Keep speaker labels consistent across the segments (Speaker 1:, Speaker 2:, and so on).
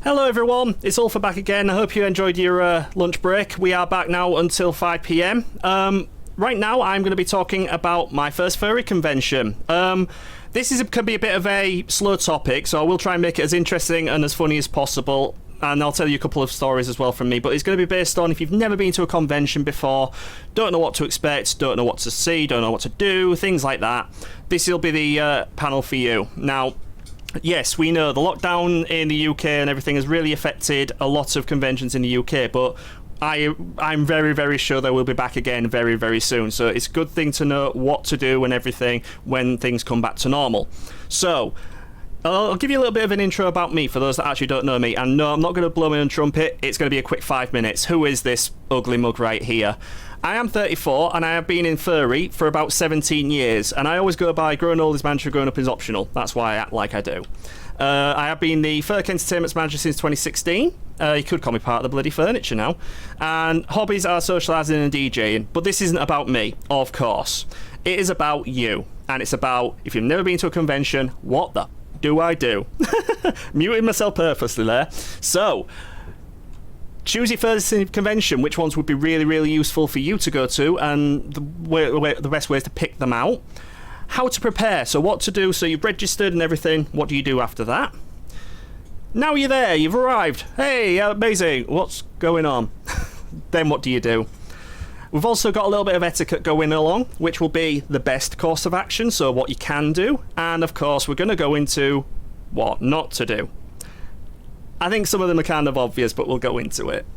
Speaker 1: Hello everyone, it's Ulfer back again. I hope you enjoyed your lunch break. We are back now until 5 p.m. Right now I'm going to be talking about my first furry convention. This can be a bit of a slow topic, so I will try and make it as interesting and as funny as possible. And I'll tell you a couple of stories as well from me, but it's going to be based on if you've never been to a convention before, don't know what to expect, don't know what to see, don't know what to do, things like that. This will be the panel for you. Now, yes, we know the lockdown in the UK and everything has really affected a lot of conventions in the UK, but I'm very, very sure they will be back again very, very soon. So it's a good thing to know what to do and everything when things come back to normal. So I'll give you a little bit of an intro about me for those that actually don't know me. And no, I'm not going to blow my own trumpet. It's going to be a quick 5 minutes. Who is this ugly mug right here? I am 34 and I have been in furry for about 17 years. And I always go by growing old is mandatory, growing up is optional. That's why I act like I do. I have been the Furk Entertainment's manager since 2016. You could call me part of the bloody furniture now. And hobbies are socialising and DJing. But this isn't about me, of course. It is about you. And it's about, if you've never been to a convention, what the do I do? Muting myself purposely there. So, choose your first convention. Which ones would be really, really useful for you to go to, and the best ways to pick them out. How to prepare. So, what to do. So, you've registered and everything. What do you do after that? Now you're there. You've arrived. Hey, amazing. What's going on? Then what do you do? We've also got a little bit of etiquette going along, which will be the best course of action, so what you can do, and of course we're going to go into what not to do. I think some of them are kind of obvious, but we'll go into it.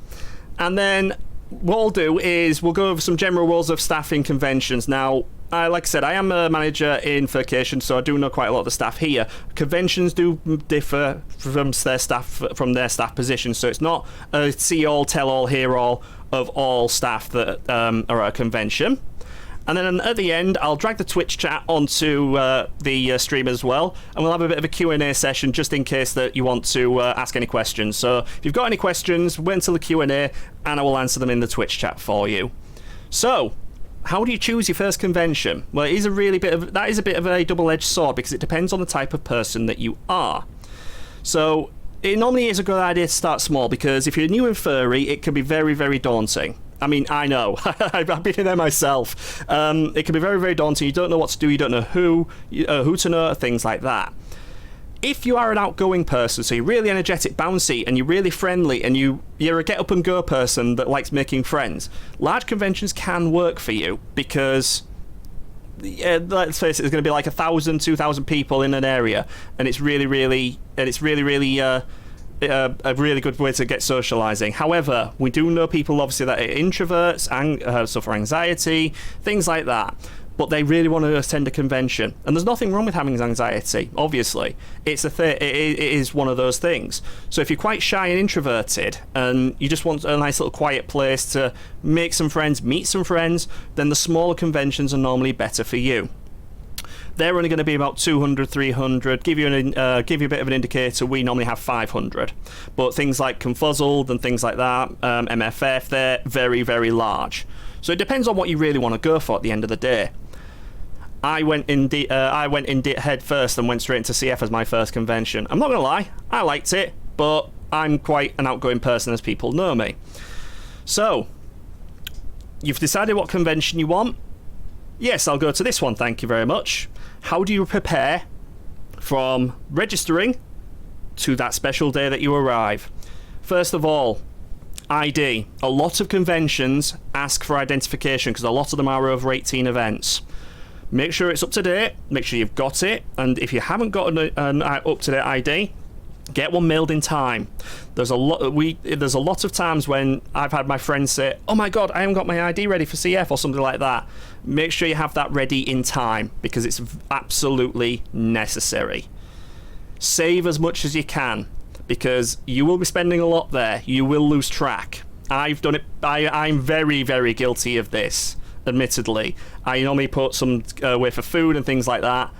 Speaker 1: And then what we'll do is we'll go over some general rules of staffing conventions. Now, like I said, I am a manager in Furcation, so I do know quite a lot of the staff here. Conventions do differ from their staff position, so it's not a see all, tell all, hear all of all staff that are at a convention. And then at the end, I'll drag the Twitch chat onto the stream as well, and we'll have a bit of a Q&A session just in case that you want to ask any questions. So if you've got any questions, wait until the Q&A, and I will answer them in the Twitch chat for you. So, how do you choose your first convention? Well, that is a bit of a double-edged sword because it depends on the type of person that you are. So it normally is a good idea to start small because if you're new in furry, it can be very, very daunting. I mean, I know. I've been in there myself. It can be very, very daunting. You don't know what to do. You don't know who to know, things like that. If you are an outgoing person, so you're really energetic, bouncy, and you're really friendly, and you're a get-up-and-go person that likes making friends, large conventions can work for you because, let's face it, there's going to be like 1,000, 2,000 people in an area, and it's really a really good way to get socialising. However, we do know people obviously that are introverts and suffer anxiety, things like that. But they really want to attend a convention, and there's nothing wrong with having anxiety. Obviously, it is one of those things. So if you're quite shy and introverted, and you just want a nice little quiet place to make some friends, meet some friends, then the smaller conventions are normally better for you. They're only going to be about 200, 300. Give you a bit of an indicator. We normally have 500, but things like Confuzzled and things like that, MFF, they're very, very large. So it depends on what you really want to go for at the end of the day. I went in head first and went straight into CF as my first convention. I'm not going to lie, I liked it, but I'm quite an outgoing person as people know me. So, you've decided what convention you want. Yes, I'll go to this one, thank you very much. How do you prepare from registering to that special day that you arrive? First of all, ID. A lot of conventions ask for identification because a lot of them are over 18 events. Make sure it's up to date, make sure you've got it, and if you haven't got an up-to-date ID, get one mailed in time. There's a lot of times when I've had my friends say, oh my god, I haven't got my ID ready for CF or something like that. Make sure you have that ready in time because it's absolutely necessary. Save as much as you can because you will be spending a lot there. You will lose track. I've done it. I'm very, very guilty of this, admittedly. I normally put some away for food and things like that.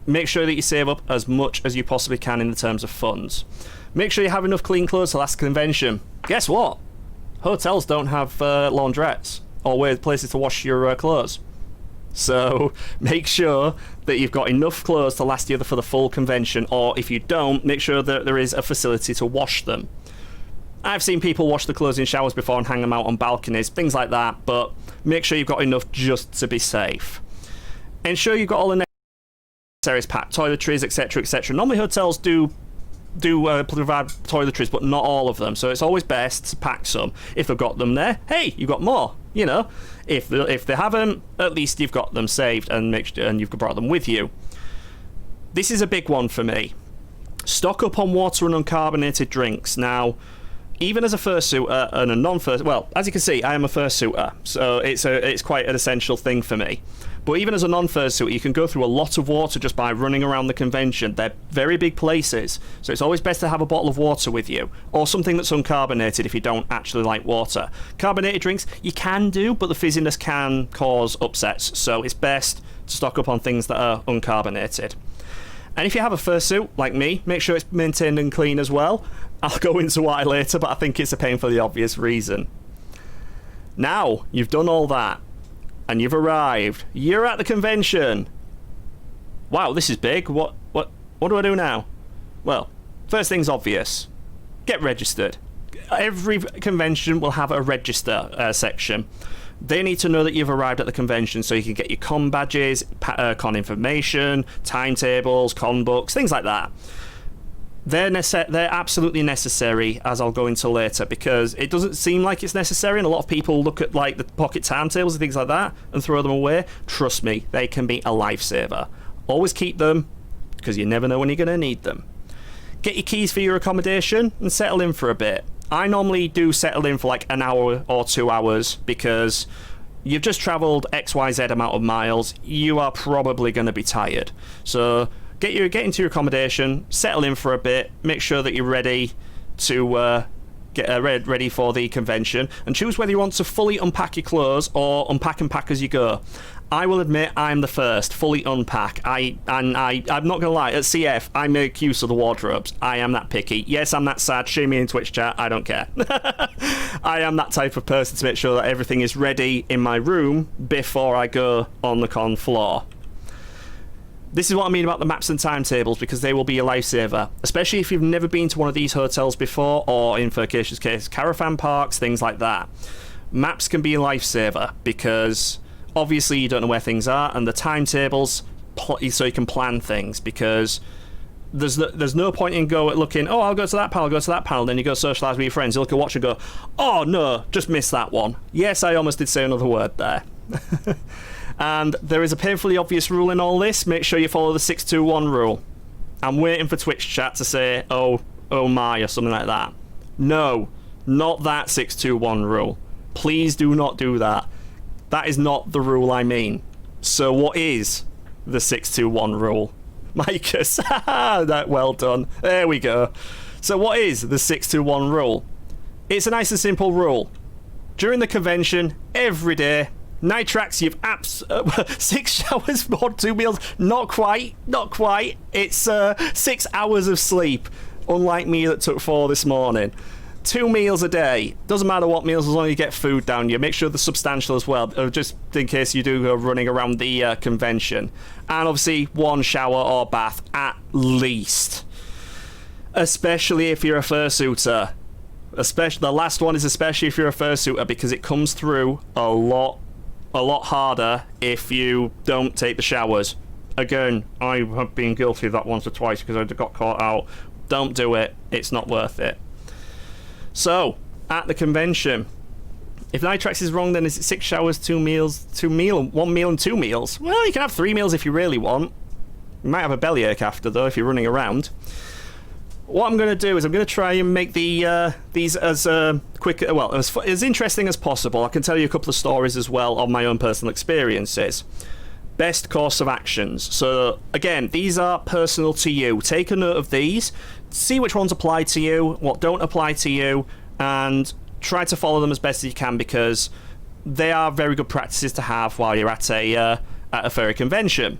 Speaker 1: Make sure that you save up as much as you possibly can in the terms of funds. Make sure you have enough clean clothes to last the convention. Guess what? Hotels don't have laundrettes or places to wash your clothes. So make sure that you've got enough clothes to last you for the full convention, or if you don't, make sure that there is a facility to wash them. I've seen people wash the clothes in showers before and hang them out on balconies, things like that, but make sure you've got enough just to be safe. Ensure you've got all the necessaries packed, toiletries, etc, etc. Normally hotels do provide toiletries, but not all of them, so it's always best to pack some. If they've got them there, hey, you've got more, you know. If they haven't, at least you've got them saved and you've brought them with you. This is a big one for me. Stock up on water and uncarbonated drinks. Now, even as a fursuiter and a non-fursuiter, well, as you can see, I am a fursuiter, so it's quite an essential thing for me. But even as a non-fursuiter, you can go through a lot of water just by running around the convention. They're very big places, so it's always best to have a bottle of water with you, or something that's uncarbonated if you don't actually like water. Carbonated drinks, you can do, but the fizziness can cause upsets, so it's best to stock up on things that are uncarbonated. And if you have a fursuit, like me, make sure it's maintained and clean as well. I'll go into why later, but I think it's a pain for the obvious reason. Now, you've done all that, and you've arrived. You're at the convention. Wow, this is big. What do I do now? Well, first thing's obvious. Get registered. Every convention will have a register section. They need to know that you've arrived at the convention so you can get your con badges, con information, timetables, con books, things like that. They're absolutely necessary, as I'll go into later, because it doesn't seem like it's necessary, and a lot of people look at like the pocket timetables and things like that and throw them away. Trust me, they can be a lifesaver. Always keep them, because you never know when you're going to need them. Get your keys for your accommodation and settle in for a bit. I normally do settle in for like an hour or 2 hours, because you've just travelled XYZ amount of miles. You are probably going to be tired. So get into your accommodation, settle in for a bit, make sure that you're ready to get ready for the convention, and choose whether you want to fully unpack your clothes or unpack and pack as you go. I will admit I'm the first, fully unpack. I'm not going to lie, at CF, I make use of the wardrobes. I am that picky. Yes, I'm that sad. Shame me in Twitch chat, I don't care. I am that type of person to make sure that everything is ready in my room before I go on the con floor. This is what I mean about the maps and timetables, because they will be a lifesaver, especially if you've never been to one of these hotels before, or in Furcation's case, caravan parks, things like that. Maps can be a lifesaver, because obviously you don't know where things are, and the timetables, so you can plan things, because there's no point in looking, oh, I'll go to that panel, then you go socialise with your friends, you look at watch and go, oh no, just missed that one. Yes, I almost did say another word there. And there is a painfully obvious rule in all this. Make sure you follow the 621 rule. I'm waiting for Twitch chat to say, oh my, or something like that. No, not that 621 rule. Please do not do that. That is not the rule I mean. So what is the 621 rule? Micus, that well done. There we go. So what is the 621 rule? It's a nice and simple rule. During the convention, every day, Nitrax, you've 6 showers, more 2 meals. Not quite. It's 6 hours of sleep, unlike me that took 4 this morning. 2 meals a day. Doesn't matter what meals, as long as you get food down you. Make sure they're substantial as well, just in case you do go running around the convention. And obviously 1 shower or bath at least. Especially if you're a fursuiter. The last one is especially if you're a fursuiter, because it comes through a lot harder if you don't take the showers. Again, I have been guilty of that once or twice because I got caught out. Don't do it. It's not worth it. So, at the convention, if Nitrax is wrong, then is it 6 showers, 1 meal and 2 meals? Well, you can have 3 meals if you really want. You might have a bellyache after, though, if you're running around. What I'm going to do is I'm going to try and make these as quick, well, as interesting as possible. I can tell you a couple of stories as well of my own personal experiences. Best course of actions. So again, these are personal to you. Take a note of these, see which ones apply to you, what don't apply to you, and try to follow them as best as you can, because they are very good practices to have while you're at a furry convention.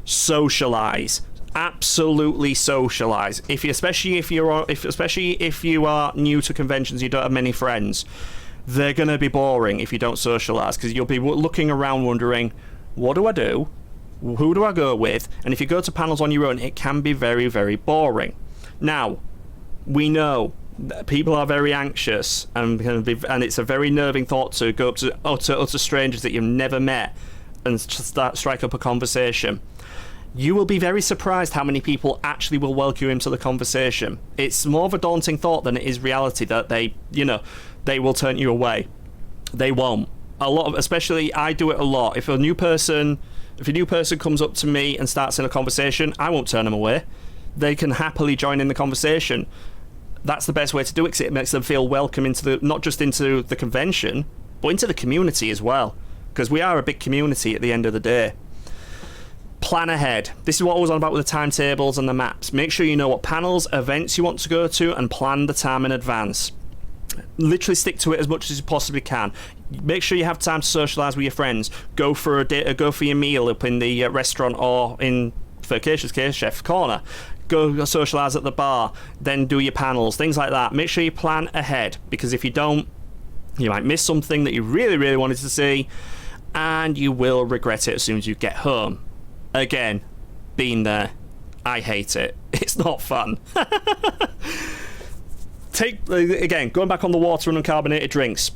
Speaker 1: Socialize. Absolutely socialize. Especially if you are new to conventions, you don't have many friends. They're going to be boring if you don't socialize, because you'll be looking around wondering, what do I do? Who do I go with? And if you go to panels on your own, it can be very, very boring. Now, we know that people are very anxious, and it's a very nerving thought to go up to utter strangers that you've never met and strike up a conversation. You will be very surprised how many people actually will welcome you into the conversation. It's more of a daunting thought than it is reality that they will turn you away. They won't. Especially I do it a lot. If a new person comes up to me and starts in a conversation, I won't turn them away. They can happily join in the conversation. That's the best way to do it, because it makes them feel welcome not just into the convention, but into the community as well. Because we are a big community at the end of the day. Plan ahead. This is what I was on about with the timetables and the maps. Make sure you know what panels, events you want to go to, and plan the time in advance. Literally stick to it as much as you possibly can. Make sure you have time to socialise with your friends. Go for your meal up in the restaurant, or in Furcation's case, Chef's Corner. Go socialise at the bar. Then do your panels, things like that. Make sure you plan ahead, because if you don't, you might miss something that you really, really wanted to see, and you will regret it as soon as you get home. Again, been there. I hate it. It's not fun. Going back on the water and uncarbonated drinks.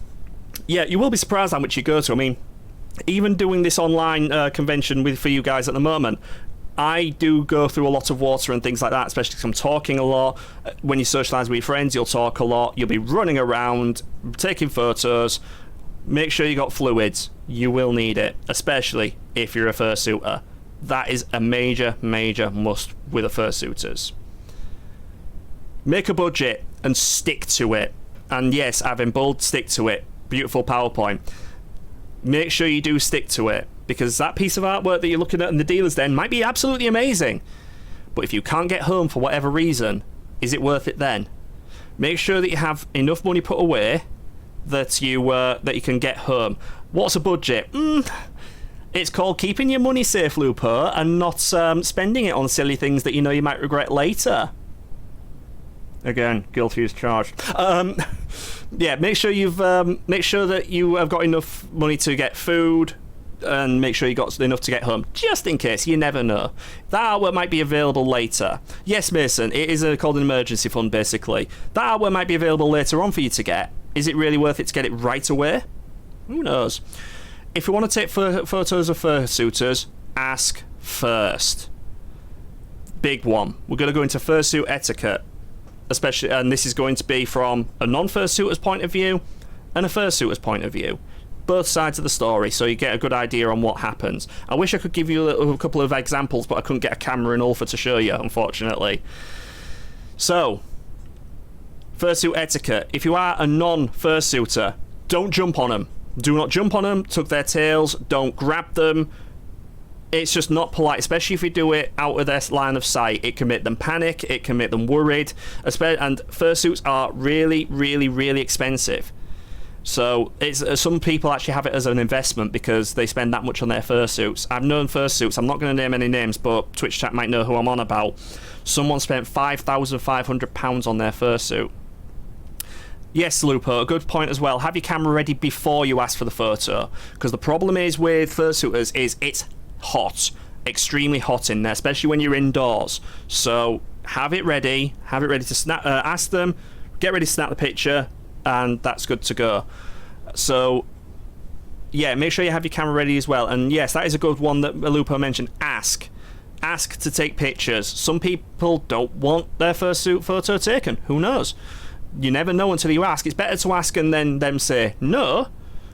Speaker 1: Yeah, you will be surprised how much you go to. I mean, even doing this online convention for you guys at the moment, I do go through a lot of water and things like that, especially because I'm talking a lot. When you socialise with your friends, you'll talk a lot. You'll be running around, taking photos. Make sure you got fluids. You will need it, especially if you're a fursuiter. That is a major, major must with the fursuiters. Make a budget and stick to it. And yes, I've in bold, stick to it. Beautiful PowerPoint. Make sure you do stick to it, because that piece of artwork that you're looking at in the dealer's den might be absolutely amazing. But if you can't get home for whatever reason, is it worth it then? Make sure that you have enough money put away that you can get home. What's a budget? It's called keeping your money safe, Ulfer, and not spending it on silly things that you know you might regret later. Again, guilty as charged. Yeah, make sure that you have got enough money to get food, and make sure you got enough to get home, just in case. You never know. That artwork might be available later. Yes, Mason, it is called an emergency fund, basically. That artwork might be available later on for you to get. Is it really worth it to get it right away? Who knows? If you want to take photos of fursuiters, ask first. Big one. We're going to go into fursuit etiquette, especially, and this is going to be from a non-fursuiter's point of view and a fursuiter's point of view. Both sides of the story, so you get a good idea on what happens. I wish I could give you a couple of examples, but I couldn't get a camera in Ulfer to show you, unfortunately. So, fursuit etiquette. If you are a non-fursuiter, don't jump on them. Do not jump on them, tug their tails, don't grab them. It's just not polite, especially if you do it out of their line of sight. It can make them panic, it can make them worried, and fursuits are really, really, really expensive. So some people actually have it as an investment because they spend that much on their fursuits. I've known fursuits, I'm not going to name any names, but Twitch chat might know who I'm on about. Someone spent £5,500 on their fursuit. Yes, Lupo, a good point as well. Have your camera ready before you ask for the photo, because the problem is with fursuiters is it's hot, extremely hot in there, especially when you're indoors. So have it ready to snap. Ask them, get ready to snap the picture, and that's good to go. So yeah, make sure you have your camera ready as well. And yes, that is a good one that Lupo mentioned. Ask to take pictures. Some people don't want their fursuit photo taken. Who knows? You never know until you ask. It's better to ask and then them say no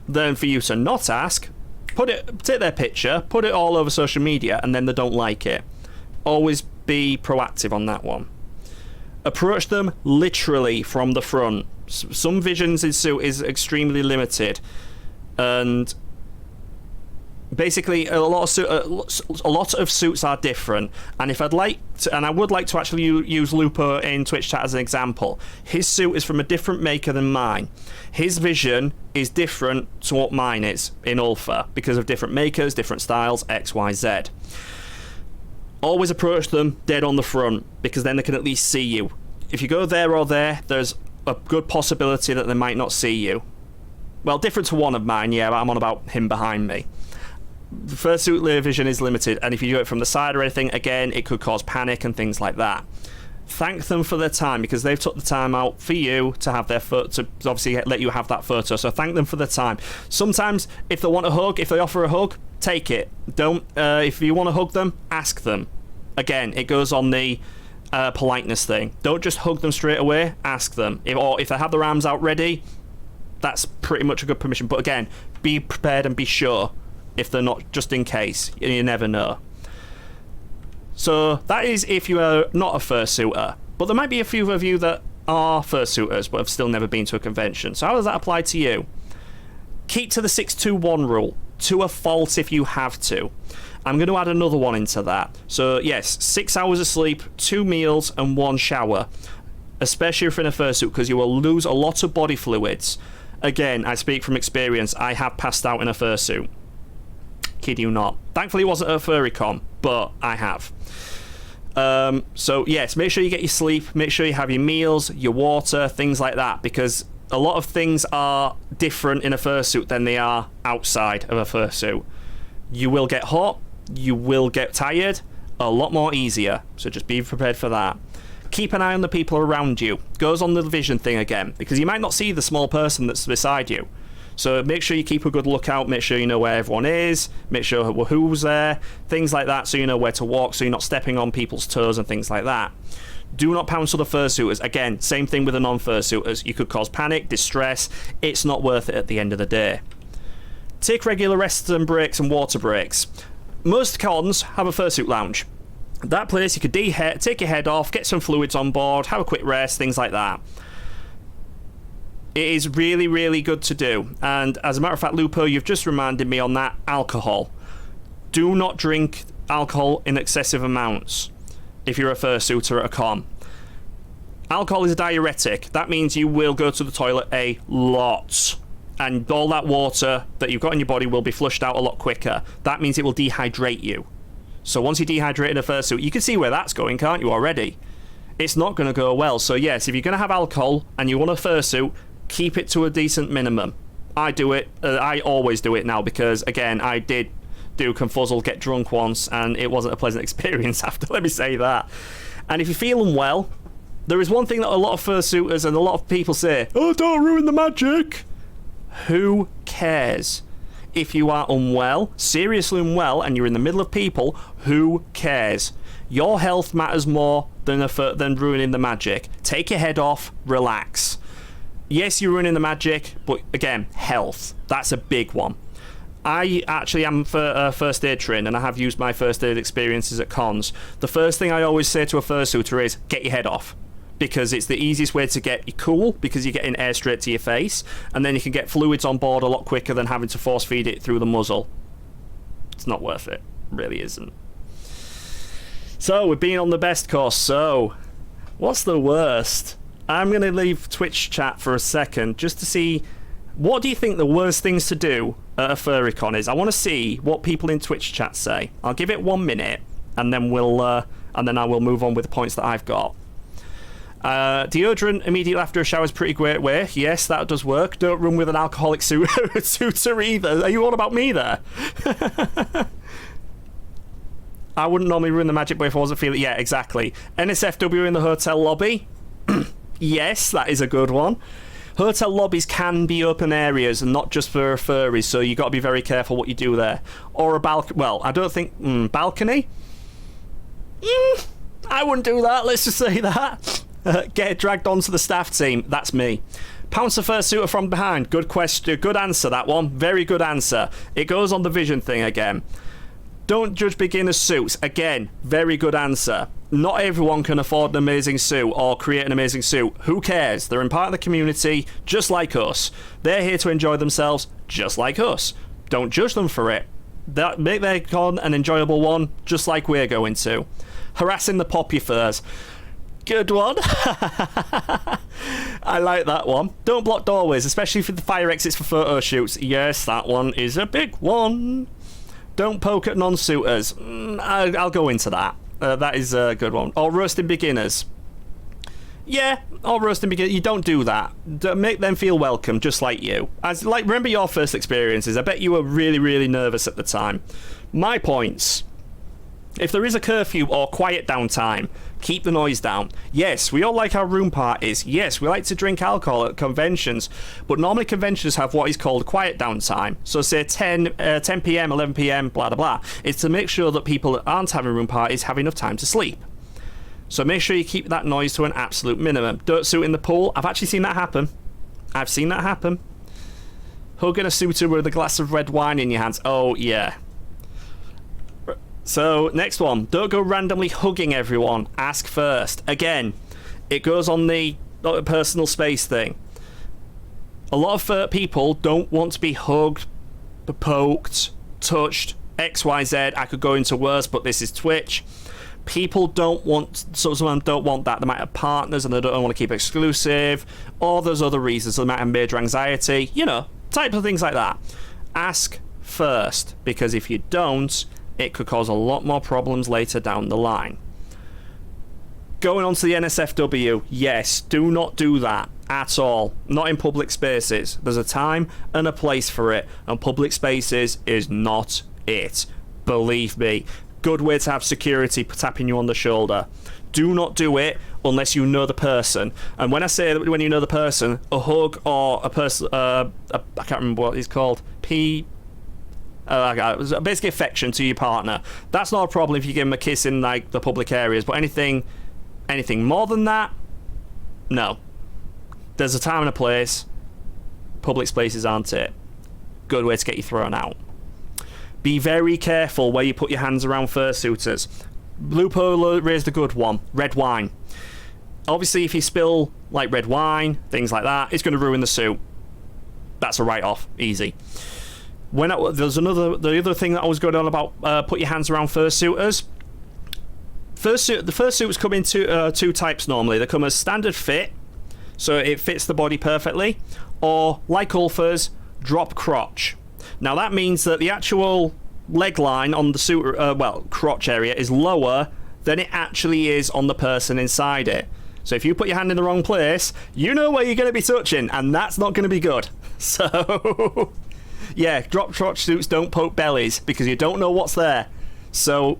Speaker 1: than for you to not ask. Take their picture, put it all over social media, and then they don't like it. Always be proactive on that one. Approach them literally from the front. Some visions in suit is extremely limited, and basically a lot of suits are different. And if I would like to actually use Lupo in Twitch chat as an example. His suit is from a different maker than mine. His vision is different to what mine is in Ulfer because of different makers, different styles, X, Y, Z. Always approach them dead on the front, because then they can at least see you. If you go there or there, there's a good possibility that they might not see you. Well, different to one of mine, yeah, but I'm on about him behind me. the fursuit vision is limited, and if you do it from the side or anything, again, it could cause panic and things like that. Thank them for their time, because they've took the time out for you to have their to obviously let you have that photo. So thank them for their time. Sometimes if they want a hug, if they offer a hug, take it. Don't if you want to hug them, ask them. Again, it goes on the politeness thing. Don't just hug them straight away, ask them. Or if they have their arms out ready, that's pretty much a good permission. But again, be prepared and be sure if they're not, just in case. You never know. So that is if you are not a fursuiter. But there might be a few of you that are fursuiters but have still never been to a convention. So how does that apply to you? Keep to the 6-2-1 rule, to a fault if you have to. I'm going to add another one into that. So yes, 6 hours of sleep, 2 meals and 1 shower. Especially if you're in a fursuit, because you will lose a lot of body fluids. Again, I speak from experience. I have passed out in a fursuit. Kid you not. Thankfully it wasn't at a Furrycon, but I have. So yes, make sure you get your sleep, make sure you have your meals, your water, things like that, because a lot of things are different in a fursuit than they are outside of a fursuit. You will get hot, you will get tired, a lot more easier, so just be prepared for that. Keep an eye on the people around you. Goes on the vision thing again, because you might not see the small person that's beside you. So make sure you keep a good lookout, make sure you know where everyone is, make sure who's there, things like that, so you know where to walk, so you're not stepping on people's toes and things like that. Do not pounce other fursuiters. Again, same thing with the non-fursuiters. You could cause panic, distress. It's not worth it at the end of the day. Take regular rests and breaks and water breaks. Most cons have a fursuit lounge. That place you could take your head off, get some fluids on board, have a quick rest, things like that. It is really, really good to do. And as a matter of fact, Lupo, you've just reminded me on that alcohol. Do not drink alcohol in excessive amounts if you're a fursuiter at a con. Alcohol is a diuretic. That means you will go to the toilet a lot. And all that water that you've got in your body will be flushed out a lot quicker. That means it will dehydrate you. So once you dehydrate in a fursuit, you can see where that's going, can't you, already? It's not going to go well. So yes, if you're going to have alcohol and you want a fursuit, keep it to a decent minimum. I do it. I always do it now because, again, I did do confuzzle, get drunk once, and it wasn't a pleasant experience after, let me say that. And if you're feeling well, there is one thing that a lot of fursuiters and a lot of people say, oh, don't ruin the magic. Who cares? If you are unwell, seriously unwell, and you're in the middle of people, who cares? Your health matters more than ruining the magic. Take your head off, relax. Yes, you're ruining the magic, but again, health. That's a big one. I actually am first aid trained, and I have used my first aid experiences at cons. The first thing I always say to a fursuiter is, get your head off. Because it's the easiest way to get you cool, because you're getting air straight to your face, and then you can get fluids on board a lot quicker than having to force feed it through the muzzle. It's not worth it. It really isn't. So, we're being on the best course. So, what's the worst? I'm going to leave Twitch chat for a second just to see, what do you think the worst things to do at a Furrycon is? I want to see what people in Twitch chat say. I'll give it 1 minute, and then I will move on with the points that I've got. Deodorant immediately after a shower is a pretty great way. Yes, that does work. Don't run with an alcoholic suitor either. Are you all about me there? I wouldn't normally ruin the magic, but if I wasn't feeling... Yeah, exactly. NSFW in the hotel lobby. Yes, that is a good one. Hotel lobbies can be open areas and not just for furries, so you got to be very careful what you do there. Or a balcony. Well, I don't think balcony. I wouldn't do that. Let's just say that. Get dragged onto the staff team. That's me. Pounce a fursuiter from behind. Good question. Good answer. That one. Very good answer. It goes on the vision thing again. Don't judge beginners' suits. Again, very good answer. Not everyone can afford an amazing suit or create an amazing suit. Who cares? They're in part of the community, just like us. They're here to enjoy themselves, just like us. Don't judge them for it. Make their con an enjoyable one, just like we're going to. Harassing the poppy furs. Good one. I like that one. Don't block doorways, especially for the fire exits for photo shoots. Yes, that one is a big one. Don't poke at non-suitors. I'll go into that. That is a good one. Or roasting beginners. Yeah, or roasting beginners. You don't do that. Make them feel welcome, just like you. Remember your first experiences. I bet you were really, really nervous at the time. My points. If there is a curfew or quiet down time, keep the noise down. Yes, we all like our room parties. Yes, we like to drink alcohol at conventions. But normally conventions have what is called quiet down time. So say 10 p.m., 11 p.m., blah, blah, blah. It's to make sure that people that aren't having room parties have enough time to sleep. So make sure you keep that noise to an absolute minimum. Dirt suit in the pool. I've actually seen that happen. I've seen that happen. Hugging a suitor with a glass of red wine in your hands. Oh, yeah. So, next one. Don't go randomly hugging everyone. Ask first. Again, it goes on the personal space thing. A lot of people don't want to be hugged, poked, touched, XYZ. I could go into worse, but this is Twitch. People don't want, some of them don't want that. They might have partners and they don't want to keep exclusive, or there's other reasons. They might have major anxiety, type of things like that. Ask first, because if you don't, it could cause a lot more problems later down the line. Going on to the NSFW, yes, do not do that at all. Not in public spaces. There's a time and a place for it, and public spaces is not it. Believe me. Good way to have security tapping you on the shoulder. Do not do it unless you know the person. And when I say that when you know the person, a hug or a person, I can't remember what it's called, basically affection to your partner. That's not a problem if you give them a kiss in like the public areas. But anything more than that, no. There's a time and a place. Public spaces aren't it. Good way to get you thrown out. Be very careful where you put your hands around fursuiters. Blue Polo raised a good one. Red wine. Obviously, if you spill like red wine, things like that, it's going to ruin the suit. That's a write-off. Easy. The other thing that I was going on about put your hands around fursuiters. The fursuits come in two types normally. They come as standard fit, so it fits the body perfectly, or like Ulfer's, drop crotch. Now that means that the actual leg line on the suit, crotch area is lower than it actually is on the person inside it. So if you put your hand in the wrong place, you know where you're going to be touching, and that's not going to be good. So, yeah, drop crotch suits don't poke bellies because you don't know what's there. So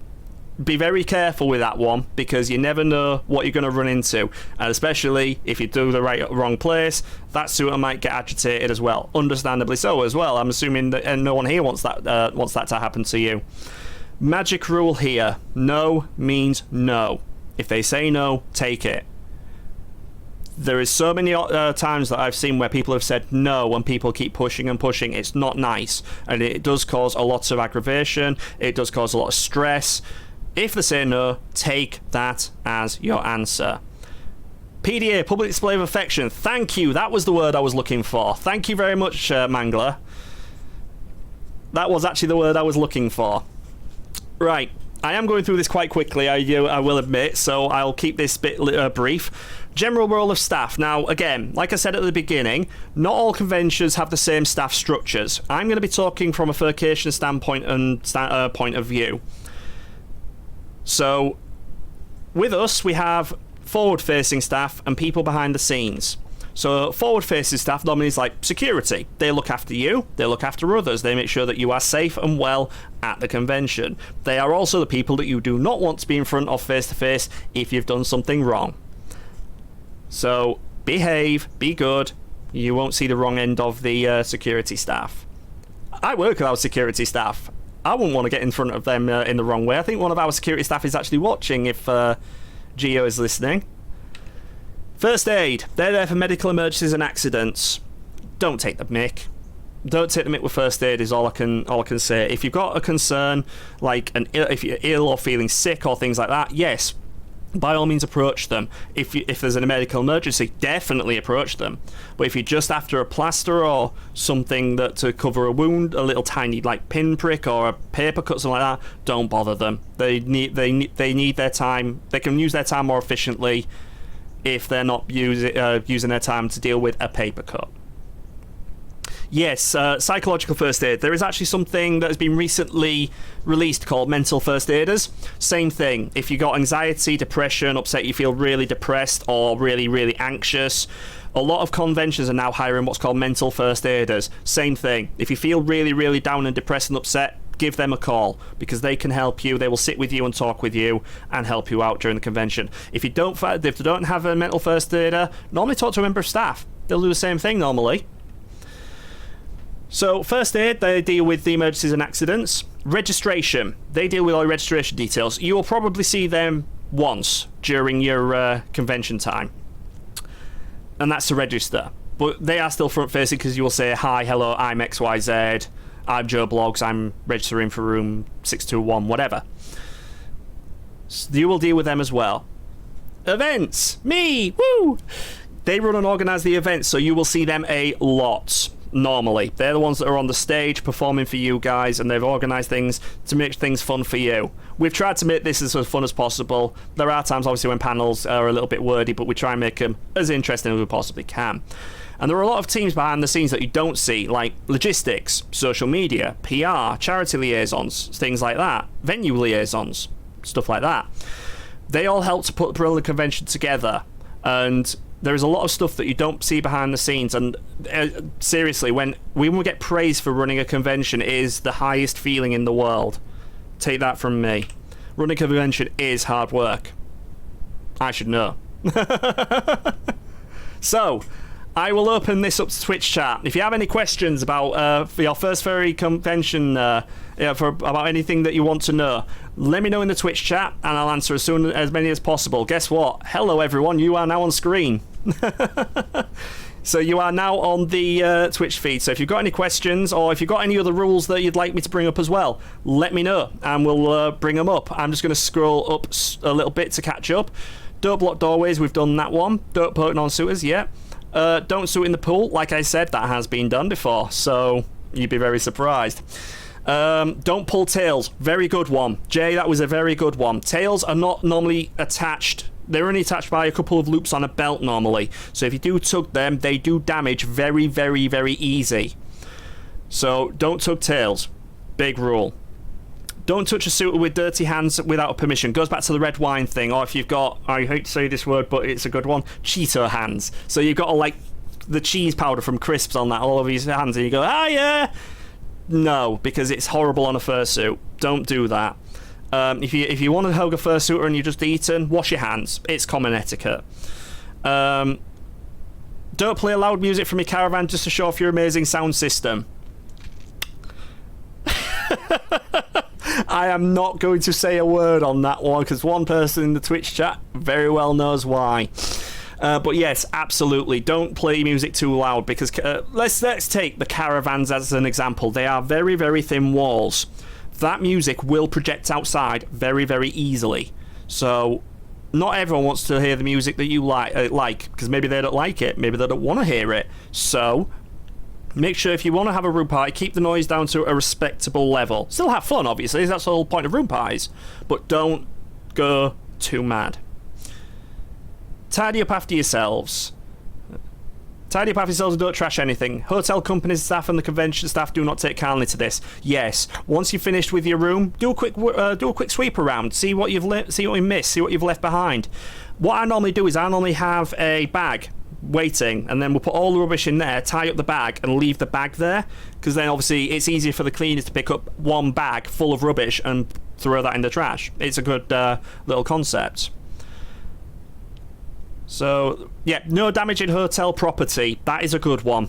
Speaker 1: be very careful with that one because you never know what you're going to run into, and especially if you do the wrong place, that suitor might get agitated as well, understandably so as well. I'm assuming that no one here wants that to happen to you. Magic rule here: no means no. If they say no, take it. There is so many times that I've seen where people have said no and people keep pushing and pushing. It's not nice, and it does cause a lot of aggravation. It does cause a lot of stress. If they say no, take that as your answer. PDA, public display of affection. Thank you. That was the word I was looking for. Thank you very much, Mangler. That was actually the word I was looking for. Right. I am going through this quite quickly, I will admit, so I'll keep this bit brief. General role of staff. Now, again, like I said at the beginning, not all conventions have the same staff structures. I'm going to be talking from a Furcation standpoint and point of view. So, with us, we have forward-facing staff and people behind the scenes. So, forward-facing staff normally is like security. They look after you, they look after others, they make sure that you are safe and well at the convention. They are also the people that you do not want to be in front of face-to-face if you've done something wrong. So, behave, be good, you won't see the wrong end of the security staff. I work with our security staff. I wouldn't want to get in front of them in the wrong way. I think one of our security staff is actually watching if Geo is listening. First aid. They're there for medical emergencies and accidents. Don't take the mick. Don't take the mick with first aid is all I can say. If you've got a concern, like if you're ill or feeling sick or things like that, yes, by all means approach them. If there's a medical emergency, definitely approach them. But if you're just after a plaster or something to cover a wound, a little tiny like pinprick or a paper cut, something like that, don't bother them. They need their time. They can use their time more efficiently if they're not using their time to deal with a paper cut. Yes, psychological first aid. There is actually something that has been recently released called mental first aiders. Same thing. If you got anxiety, depression, upset, you feel really depressed or really, really anxious, a lot of conventions are now hiring what's called mental first aiders. Same thing. If you feel really, really down and depressed and upset, give them a call because they can help you. They will sit with you and talk with you and help you out during the convention. If they don't have a mental first aider, normally talk to a member of staff. They'll do the same thing normally. So first aid, they deal with the emergencies and accidents. Registration, they deal with all your registration details. You will probably see them once during your convention time, and that's to register. But they are still front facing because you will say, hi, hello, I'm XYZ, I'm Joe Blogs, I'm registering for room 621, whatever. So you will deal with them as well. Events, me, woo! They run and organise the events, so you will see them a lot. Normally, they're the ones that are on the stage performing for you guys, and they've organised things to make things fun for you. We've tried to make this as fun as possible. There are times, obviously, when panels are a little bit wordy, but we try and make them as interesting as we possibly can. And there are a lot of teams behind the scenes that you don't see, like logistics, social media, PR, charity liaisons, things like that, venue liaisons, stuff like that. They all help to put the convention together, and there is a lot of stuff that you don't see behind the scenes, and seriously, when we get praise for running a convention, it is the highest feeling in the world. Take that from me. Running a convention is hard work. I should know. So, I will open this up to Twitch chat. If you have any questions about for your first Furry convention, about anything that you want to know, let me know in the Twitch chat, and I'll answer as many as possible. Guess what? Hello, everyone. You are now on screen. So you are now on the Twitch feed. So if you've got any questions, or if you've got any other rules that you'd like me to bring up as well, let me know, and we'll bring them up. I'm just going to scroll up a little bit to catch up. Don't block doorways. We've done that one. Don't poke non-suitors. Yeah. Don't suit in the pool. Like I said, that has been done before, so you'd be very surprised. Don't pull tails. Very good one. Jay, that was a very good one. Tails are not normally attached. They're only attached by a couple of loops on a belt normally. So if you do tug them, they do damage very, very, very easy. So don't tug tails. Big rule. Don't touch a suitor with dirty hands without permission. Goes back to the red wine thing. Or if you've got, I hate to say this word, but it's a good one, Cheeto hands. So you've got like the cheese powder from crisps on that all over his hands, and you go, yeah. No, because it's horrible on a fursuit. Don't do that. If you want to hug a fursuiter and you've just eaten, wash your hands. It's common etiquette. Don't play loud music from your caravan just to show off your amazing sound system. I am not going to say a word on that one because one person in the Twitch chat very well knows why. But yes, absolutely, don't play music too loud because let's take the caravans as an example. They are very, very thin walls. That music will project outside very, very easily. So not everyone wants to hear the music that you like because maybe they don't like it, maybe they don't want to hear it. So make sure if you want to have a room party, keep the noise down to a respectable level. Still have fun, obviously, that's the whole point of room parties, but don't go too mad. Tidy up after yourselves. Tidy up after yourselves and don't trash anything. Hotel companies, staff, and the convention staff do not take kindly to this. Yes, once you've finished with your room, do a quick sweep around. See what you've missed. See what you've left behind. What I normally do is I normally have a bag waiting, and then we'll put all the rubbish in there, tie up the bag, and leave the bag there. Because then obviously it's easier for the cleaners to pick up one bag full of rubbish and throw that in the trash. It's a good little concept. So, yeah, no damage in hotel property. That is a good one.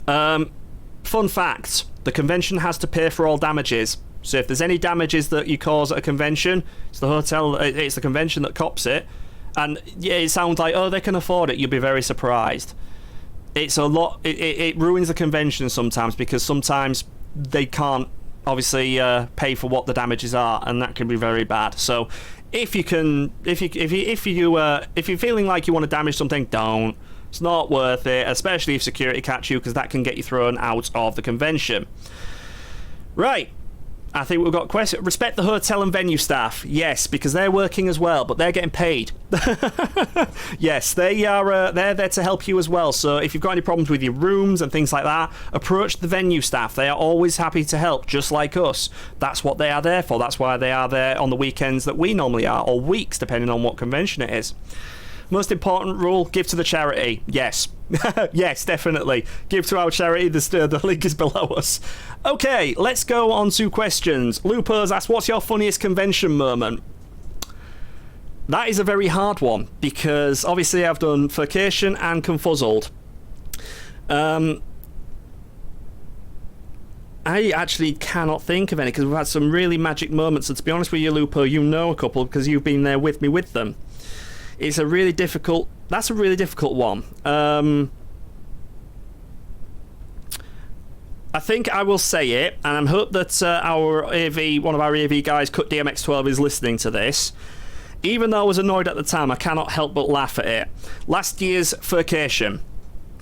Speaker 1: Fun fact, the convention has to pay for all damages. So if there's any damages that you cause at a convention, it's the convention that cops it. And yeah, it sounds like, oh, they can afford it. You'll be very surprised. It's a lot. It ruins the convention sometimes because sometimes they can't obviously pay for what the damages are, and that can be very bad. So if you're feeling like you want to damage something, don't. It's not worth it, especially if security catch you, because that can get you thrown out of the convention. Right. I think we've got a question. Respect the hotel and venue staff. Yes, because they're working as well, but they're getting paid. Yes, they are. They're there to help you as well. So if you've got any problems with your rooms and things like that, approach the venue staff. They are always happy to help, just like us. That's what they are there for. That's why they are there on the weekends that we normally are, or weeks, depending on what convention it is. Most important rule, give to the charity. Yes. Yes, definitely. Give to our charity. The link is below us. Okay, let's go on to questions. Lupus asks, what's your funniest convention moment? That is a very hard one, because obviously I've done Furcation and Confuzzled. I actually cannot think of any, because we've had some really magic moments, and to be honest with you, Lupo, you know a couple, because you've been there with me with them. That's a really difficult one. I think I will say it, and I hope that one of our AV guys, Cut DMX12, is listening to this. Even though I was annoyed at the time, I cannot help but laugh at it. Last year's Furcation.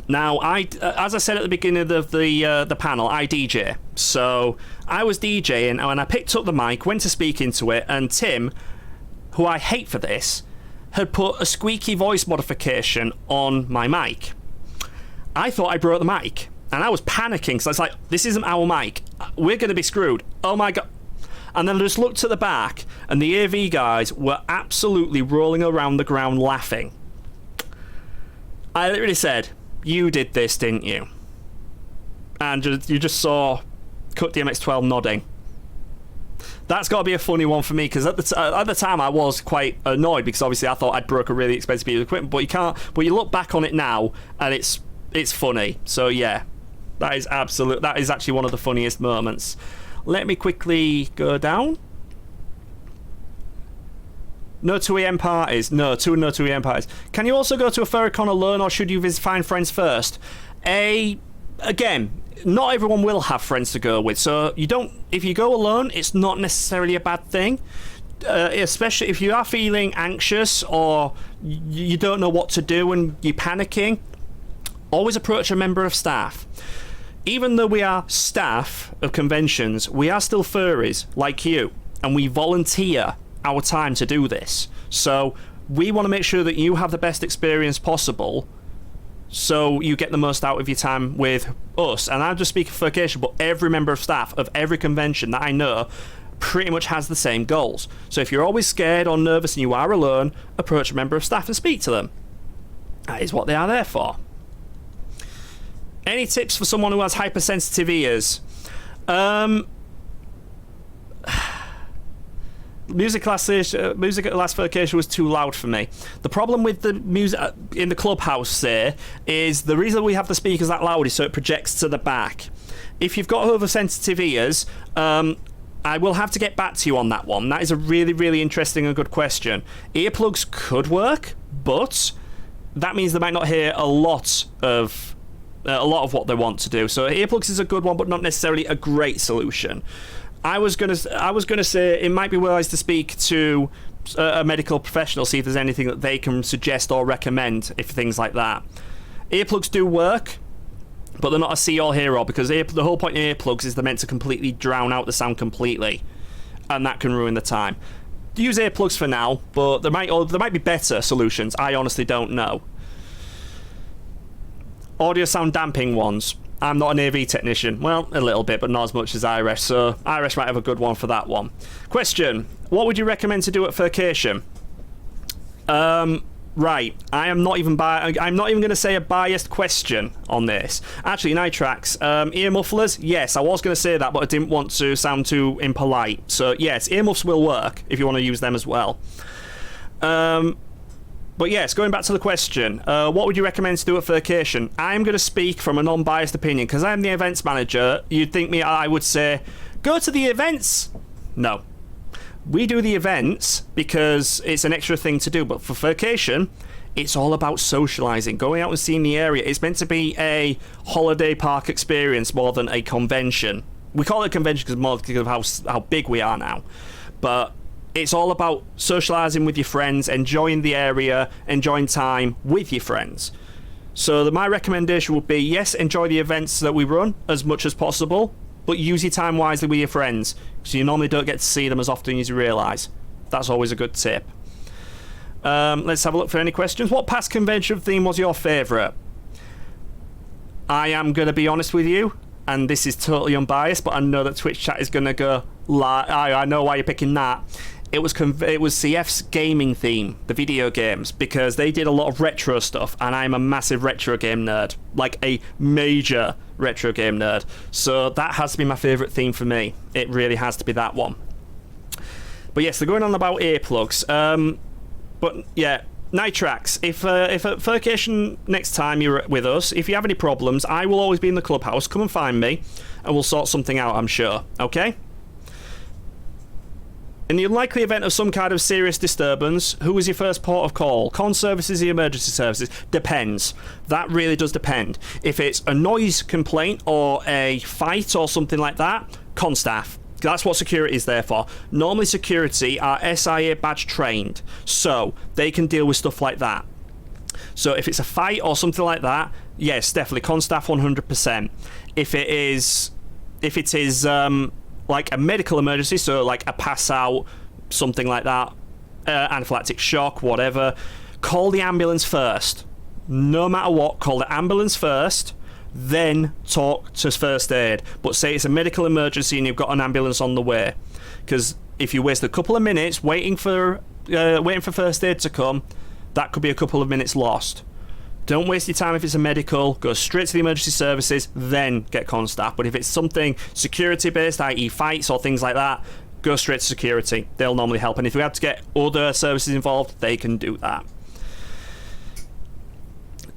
Speaker 1: Now, as I said at the beginning of the panel, I DJ. So I was DJing, and I picked up the mic, went to speak into it, and Tim, who I hate for this, had put a squeaky voice modification on my mic. I thought I broke the mic, and I was panicking, so I was like, this isn't our mic. We're going to be screwed. Oh my god. And then I just looked at the back, and the AV guys were absolutely rolling around the ground laughing. I literally said, you did this, didn't you? And you just saw Cut DMX12 nodding. That's got to be a funny one for me, because at the time I was quite annoyed, because obviously I thought I'd broke a really expensive piece of equipment, but you can't. But you look back on it now, and it's funny. So yeah, that is actually one of the funniest moments. Let me quickly go down. No 2 AM parties. No 2 AM parties. Can you also go to a Furrycon alone, or should you find friends first? Again, not everyone will have friends to go with, so if you go alone, it's not necessarily a bad thing, especially if you are feeling anxious or you don't know what to do and you're panicking. Always approach a member of staff. Even though we are staff of conventions, we are still furries like you, and we volunteer our time to do this, so we want to make sure that you have the best experience possible, so you get the most out of your time with us. And I'm just speaking for Furcation, but every member of staff of every convention that I know pretty much has the same goals. So if you're always scared or nervous and you are alone, approach a member of staff and speak to them. That is what they are there for. Any tips for someone who has hypersensitive ears? Music at last Furcation was too loud for me. The problem with the music in the clubhouse there is the reason we have the speakers that loud is so it projects to the back. If you've got oversensitive ears, I will have to get back to you on that one. That is a really, really interesting and good question. Earplugs could work, but that means they might not hear a lot of what they want to do. So earplugs is a good one, but not necessarily a great solution. I was gonna say it might be wise to speak to a medical professional, see if there's anything that they can suggest or recommend, if things like that. Earplugs do work, but they're not a see-all hear-all, because the whole point of earplugs is they're meant to completely drown out the sound completely, and that can ruin the time. Use earplugs for now, but there might be better solutions. I honestly don't know. Audio sound damping ones. I'm not an AV technician. Well, a little bit, but not as much as Irish, so Irish might have a good one for that one. Question: what would you recommend to do at Furcation? Right, I'm not even going to say a biased question on this. Actually, Nitrax, ear mufflers. Yes, I was going to say that, but I didn't want to sound too impolite. So yes, earmuffs will work if you want to use them as well. But yes, going back to the question, what would you recommend to do at Furcation? I'm going to speak from a non-biased opinion, because I'm the events manager. You'd think I would say, go to the events. No. We do the events because it's an extra thing to do, but for Furcation, it's all about socialising, going out and seeing the area. It's meant to be a holiday park experience more than a convention. We call it a convention because of how big we are now. But it's all about socialising with your friends, enjoying the area, enjoying time with your friends. So my recommendation would be, yes, enjoy the events that we run as much as possible, but use your time wisely with your friends, because you normally don't get to see them as often as you realise. That's always a good tip. Let's have a look for any questions. What past convention theme was your favourite? I am going to be honest with you, and this is totally unbiased, but I know that Twitch chat is going to go, I know why you're picking that. It was CF's gaming theme, the video games, because they did a lot of retro stuff, and I'm a massive retro game nerd, like a major retro game nerd. So that has to be my favourite theme for me. It really has to be that one. But yes, they're going on about earplugs. But yeah, Nitrax, if at Furcation next time you're with us, if you have any problems, I will always be in the clubhouse. Come and find me, and we'll sort something out, I'm sure. Okay? In the unlikely event of some kind of serious disturbance, who is your first port of call? Con services or emergency services? Depends. That really does depend. If it's a noise complaint or a fight or something like that, con staff. That's what security is there for. Normally security are SIA badge trained, so they can deal with stuff like that. So if it's a fight or something like that, yes, definitely con staff 100%. If it is like a medical emergency, so like a pass out, something like that, anaphylactic shock, whatever, call the ambulance first. No matter what, call the ambulance first, then talk to first aid. But say it's a medical emergency and you've got an ambulance on the way, because if you waste a couple of minutes waiting for first aid to come, that could be a couple of minutes lost. Don't waste your time if it's a medical. Go straight to the emergency services, then get con staff. But if it's something security based, i.e. fights or things like that, go straight to security. They'll normally help. And if we have to get other services involved, they can do that.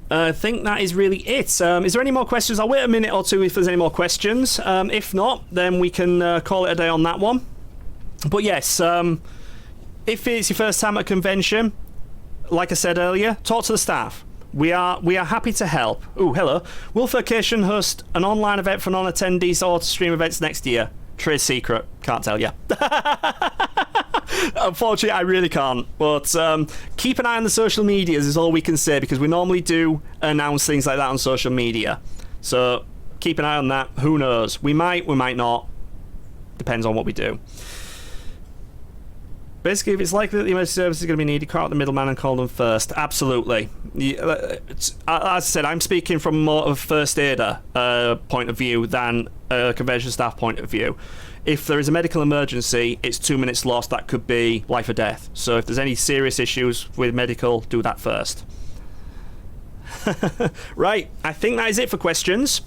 Speaker 1: I think that is really it. Is there any more questions? I'll wait a minute or two if there's any more questions. If not, then we can call it a day on that one. But yes, if it's your first time at a convention, like I said earlier, talk to the staff. We are happy to help. Ooh, hello. Will Furcation host an online event for non-attendees or to stream events next year? Trade secret. Can't tell you. Unfortunately, I really can't. But keep an eye on the social medias is all we can say, because we normally do announce things like that on social media. So keep an eye on that. Who knows? We might not. Depends on what we do. Basically, if it's likely that the emergency service is going to be needed, cut out the middleman and call them first. Absolutely. As I said, I'm speaking from more of a first aider point of view than a convention staff point of view. If there is a medical emergency, it's 2 minutes lost. That could be life or death. So if there's any serious issues with medical, do that first. Right, I think that is it for questions.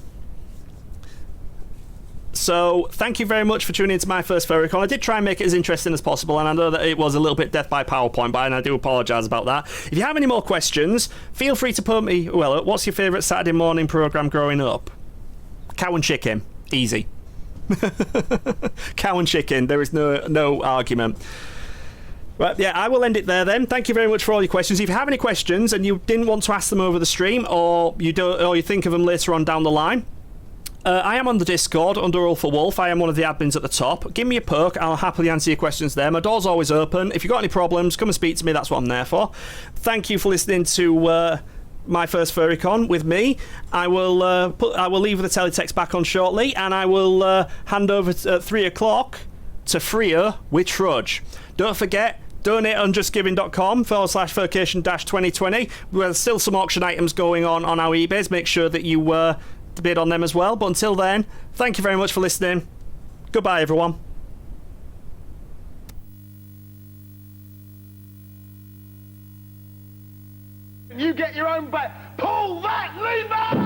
Speaker 1: So thank you very much for tuning into my first Furrycon. I did try and make it as interesting as possible, and I know that it was a little bit death by PowerPoint, and I do apologise about that. If you have any more questions, feel free to put me, well, what's your favourite Saturday morning programme growing up? Cow and chicken. Easy. Cow and chicken. There is no argument. Right, yeah, I will end it there then. Thank you very much for all your questions. If you have any questions and you didn't want to ask them over the stream, or you think of them later on down the line, I am on the Discord under Ulfer Wolf. I am one of the admins at the top. Give me a poke. I'll happily answer your questions there. My door's always open. If you've got any problems, come and speak to me. That's what I'm there for. Thank you for listening to my first Furrycon with me. I will leave the teletext back on shortly, and I will hand over at 3 o'clock to Freer with Trudge. Don't forget, donate on justgiving.com/Furcation-2020. There's still some auction items going on our eBays. Make sure that you bid on them as well. But until then, thank you very much for listening. Goodbye, everyone.
Speaker 2: You get your own back. Pull that lever!